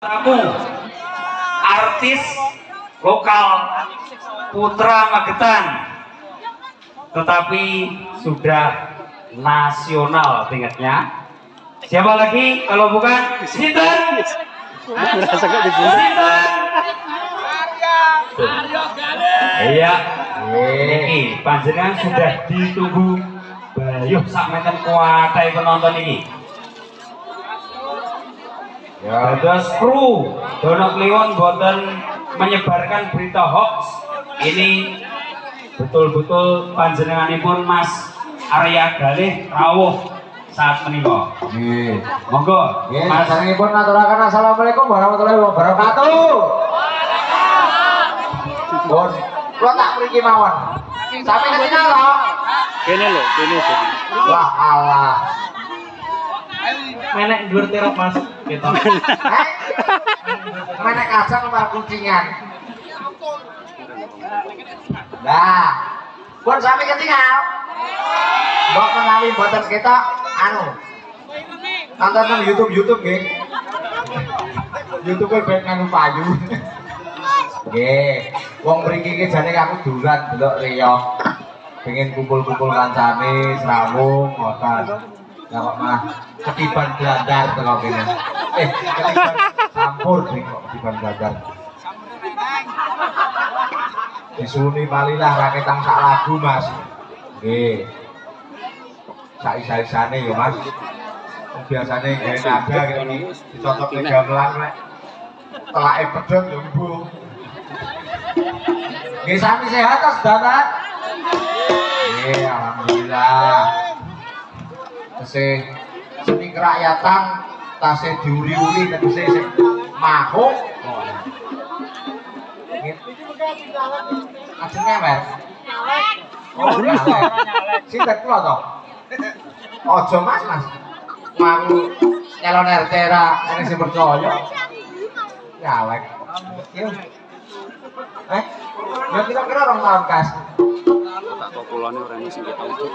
Kamu artis lokal Putra Magetan, tetapi sudah nasional tingkatnya. Siapa lagi kalau bukan Sinten? Sinten? Iya, ini panjenengan sudah ditunggu. Bayuh sakmenten kuatai penonton ini. Ya, terus kru Dono Kliwon boten menyebarkan berita hoax. Ini betul-betul panjenenganipun Mas Arya Galih rawuh saat menika. Nggih. Monggo. Nggih, Mas sanesipun aturaken assalamualaikum warahmatullahi wabarakatuh. Bon, kula tak mriki mawon. Sampe ketina lho. Kene lho, kene jadi. Wah, alah. menek dhuwur terop Mas. Gitu. Menek kacang apa kucingan? Nah, pun sampai ketinggal. Mbok menawi boten kita anu. Nonton nang YouTube nggih. YouTube ben nganu payu. Nggih, wong mriki iki jane aku duran delok riyong. Pengen kumpul-kumpul kancane, sramung, ngoten. Ya kok malah ketiban blandar teko kene. Ketiban campur nih kok ketiban blandar. Disuni malilah raketang sak lagu Mas. Nggih. Sak isa-isane ya Mas. Biasane gawe nada kene dicocok ke gamelan rek. Telake pedhot ya mbuh. Nggih sami sehat ta sedanten? Nggih alhamdulillah. Tasih seni kerakyatan tasih diuri-uri tegese sing mahuk. Ajeng ngewer. Oh, nyalek. Sinten kula to? Aja Mas. Mau nyalon RT ra ene sing percaya. Nyalek. Ya kira-kira rong tahun kas. Tak tau kulane ora sing ketau itu.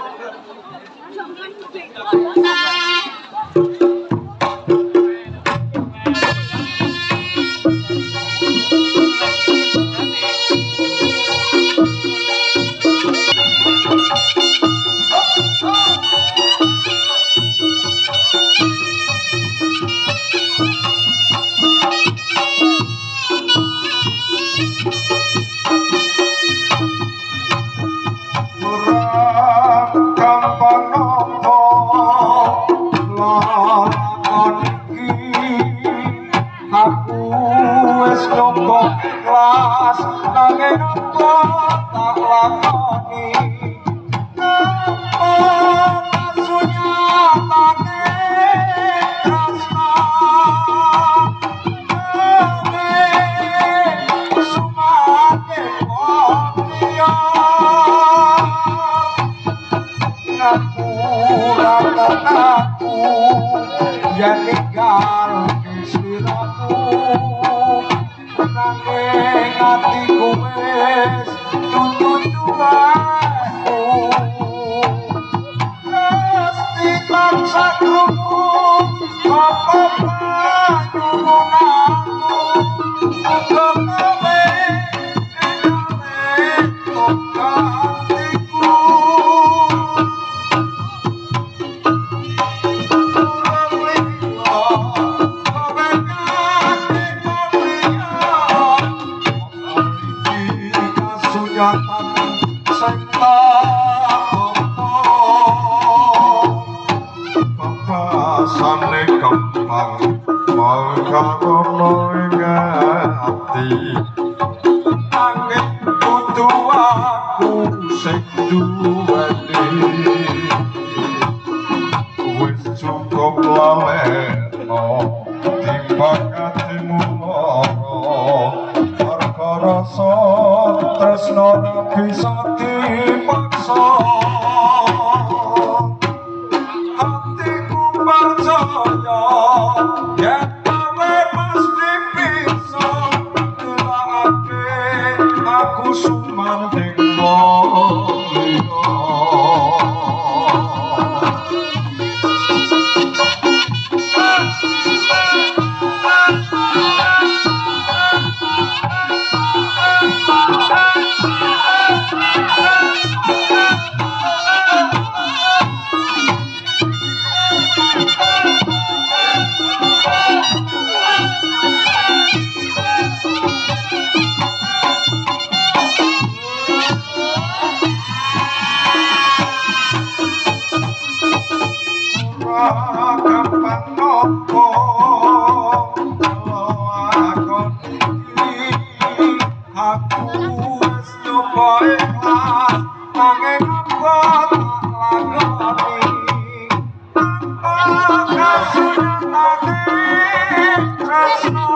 aku wis nyoba ikhlas nanging apa tak lakoni kasunyatane tresno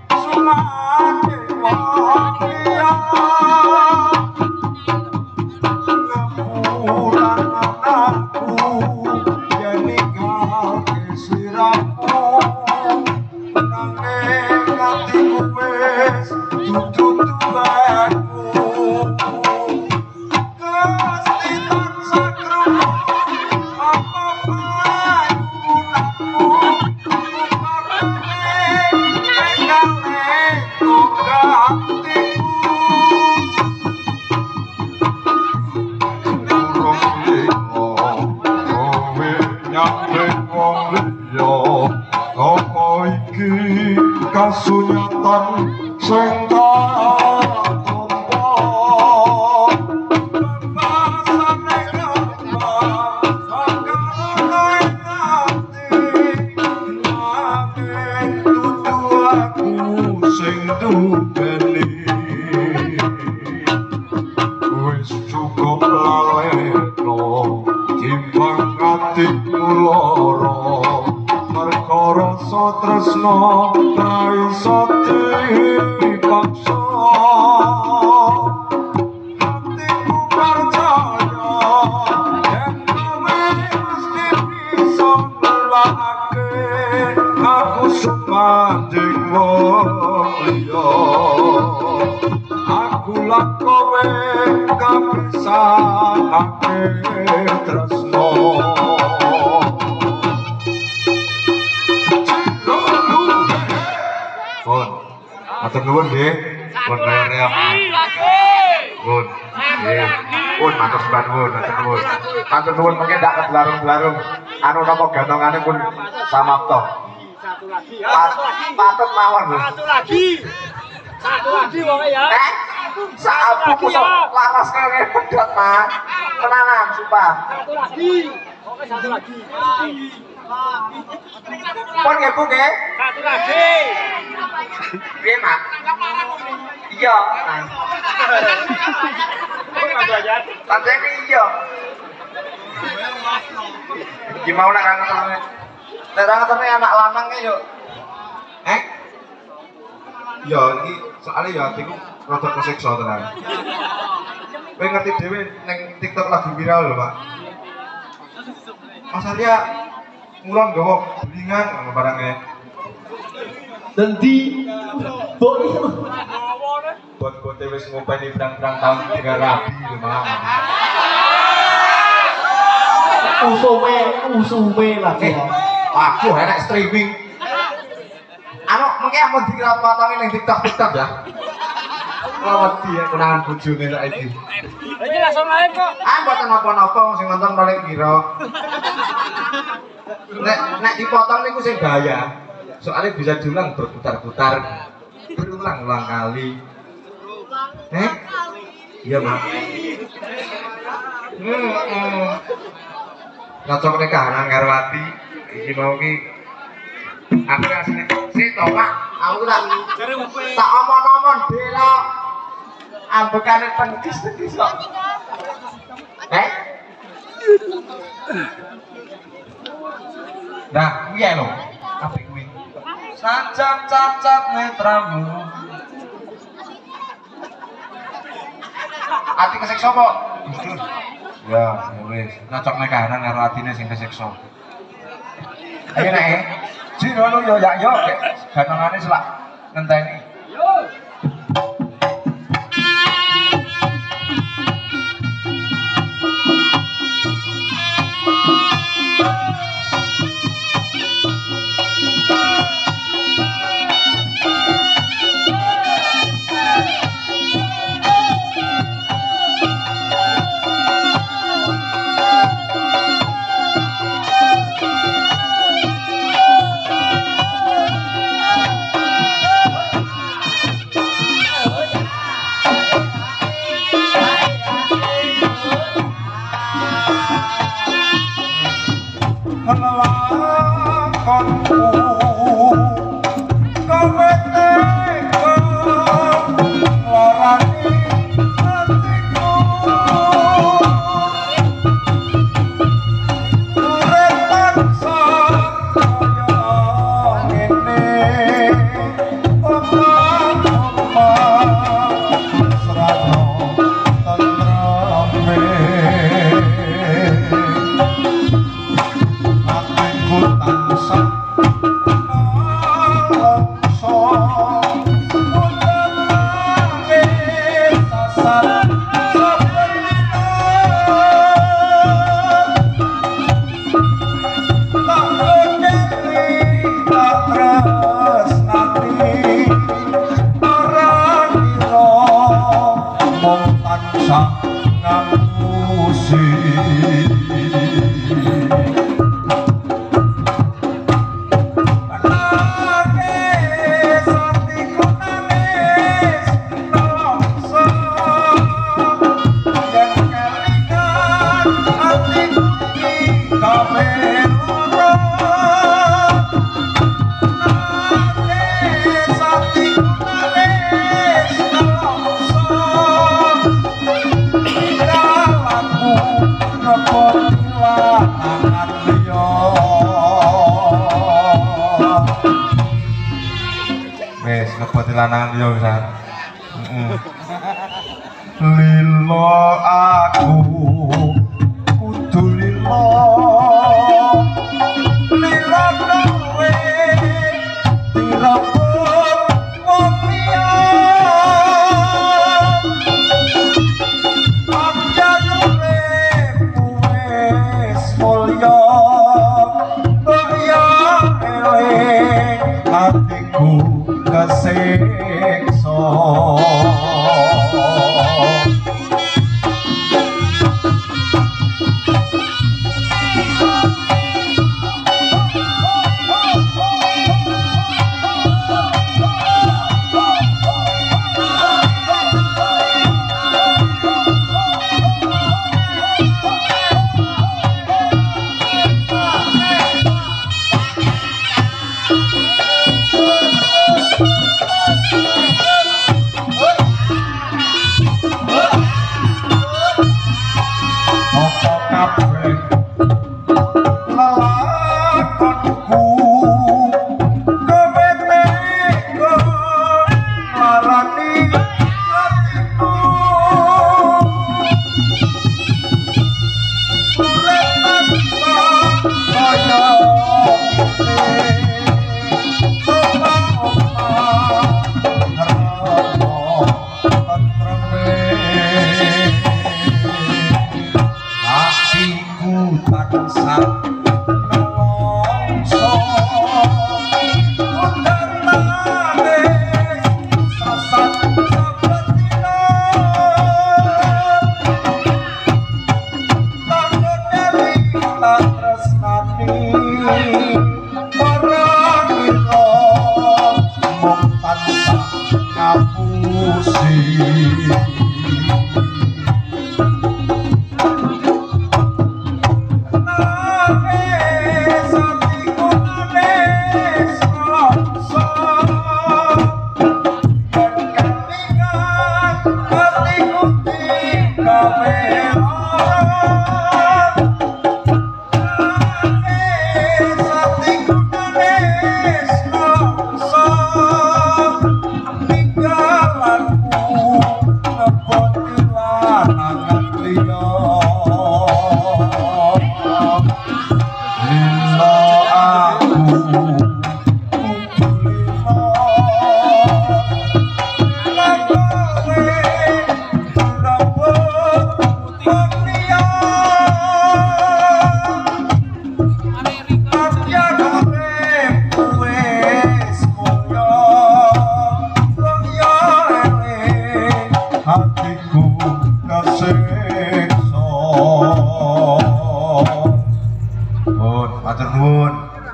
sulake wong liya ngepuran anakku yen ninggalke sliramu nanging atiku wis dudu tuaku Gusti tansah krungu apa pagunanmu umarane engkale tugatiku durung limo kowe nyampe wong liya apa iki kasunyatan sing tak tampa pembasane nyapa sakalono ati nanging dudu aku sing duweni wis cukup laleno timbang atiku lara merga rasa tresno ra iso dipaksa atiku percaya yen kowe mesti bisa ngelakake aku sumanding wong liya aku lan kowe kapisahake tresno Pun, matur nuwun nggih. Pun reok. Pun. Nggih. Pun matur nuwun, matur nuwun. Matur nuwun mengke ndak kebelarung-belarung. Anu napa gantongane pun samapta. Patut mawon lho. Satu lagi wong ya. Sapu laras kene pedhot, Mas. Tenanan, sumpah. Satu lagi. Pun nggih, Bu nggih. Satu lagi. Piye, Mak? Iya. Pancen iya. Gimana nak ngeterne? Nek ra ngeterne anak lanang ki yo. Ya iki soalnya ya atiku rada kesiksa tenan. Kowe ngerti dhewe ning TikTok lagi viral lho, Pak. Mas Arya ngulon gawa belingan ngono barange. Nanti Bot-bote wis ngopeni berang-berang tahun tiga rabi lho, Mas. usume lagi. Waduh, enak streaming. Anu, mungkin ampun dikira potongi ning TikTok ya. Wedi ya kenangan bojone lek iki. Ini langsung live kok. Mboten napa-napa sing nonton paling pira. Nek dipotong niku sing bahaya. Soalnya bisa diulang berputar-putar. Berulang-ulang kali. Iya, Mak. Cocok nek kahanan karo ati. Iki mau ki aku asline sik to, Pak. Aku tak omong-omong bela ambekane penggis-penggis kok. Nah, piye lho? Apa kuwi? Sancap cacat netramu. Ati kesiksa kok. Ya, wis. Cocok nek kahanan karo atine sing kesiksa. Ayo nek. Jiro lu yo ya yo, ganongane selak ngenteni. Yo. Wes ngeboti lanang yo bisa. Lilo aku kudu lilo. Lilo kowe dirambut wong liya. Panjang uripku wis mulya. Kaya eling hatiku kesiksa.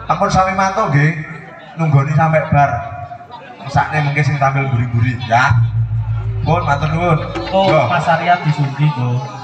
Ampun sami mantuk nggih. Nunggoni sampai bar. Sakne mengke sing tampil guri-guri ya. Pun matur nuwun. Oh, Mas Arya disundi, Bro.